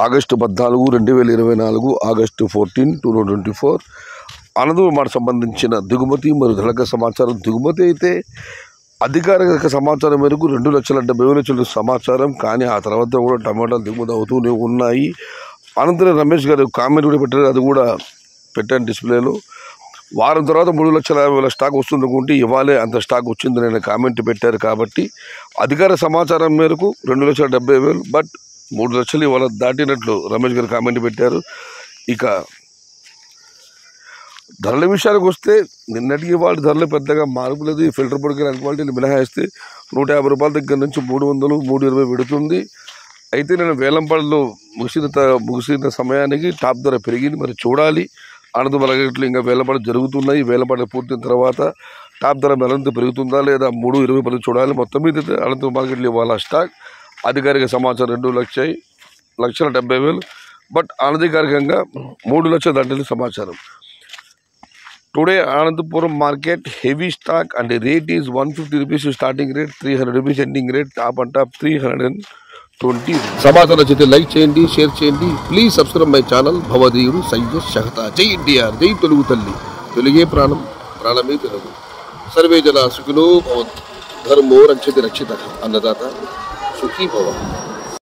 August 14, 2024 August 14, 2024 Anantapuram మాట సంబంధించిన దిగుమతి మరియు ధరల సమాచారం. దిగుమతి అయితే అధికారిక సమాచారం మేరకు 2,70,000 సమాచారం. కానీ ఆ తర్వాత కూడా టమాటాలు దిగుమతి అవుతూనే ఉన్నాయి. అనంతరం రమేష్ గారు కామెంట్ కూడా పెట్టారు, అది కూడా పెట్టాను డిస్ప్లేలో. వారం తర్వాత 3,50,000 స్టాక్ వస్తుంది అనుకుంటే ఇవాళే అంత స్టాక్ వచ్చిందని ఆయన కామెంట్ పెట్టారు. కాబట్టి అధికార సమాచారం మేరకు 2,70,000, బట్ 3 లక్షలు ఇవాళ దాటినట్లు రమేష్ గారు కామెంట్ పెట్టారు. ఇక ధరల విషయానికి వస్తే నిన్నటికి వాళ్ళ ధరలు పెద్దగా మార్పు లేదు. ఈ ఫిల్టర్ పొడికి క్వాలిటీలు మినహాయిస్తే 150 రూపాయల దగ్గర నుంచి 300, 320 పెడుతుంది. అయితే నేను వేలంపాటలో ముగిసిన సమయానికి టాప్ ధర పెరిగింది. మరి చూడాలి, అనంతపురం మార్కెట్లు ఇంకా వేలంపాట జరుగుతున్నాయి. వేలంపాట పూర్తయిన తర్వాత టాప్ ధర మరింత పెరుగుతుందా లేదా 320 చూడాలి. మొత్తం మీద అనంతపురం మార్కెట్లు ఇవాళ స్టాక్ అధికారిక సమాచారం 2,70,000, బట్ అనధికారికంగా 3 లక్షల దాటిన సమాచారం. Today Ananthapuram market heavy stock and the rate is 150 rupees starting rate, 300 rupees ending rate, top and top 320. సమాచారం నచ్చితే లైక్ చేయండి, షేర్ చేయండి. ప్లీజ్ సబ్స్క్రైబ్ మై ఛానల్ భవదీయుడు సయ్యద్ షహతా. జై ఎన్టీఆర్, జై తెలుగు తల్లి, తెలుగే ప్రాణం, ప్రాణమే తెలుగు. సర్వే జన సుఖినో భవంతు, ధర్మో రక్షతి రక్షిత, అన్నదాత సుఖీ భవ.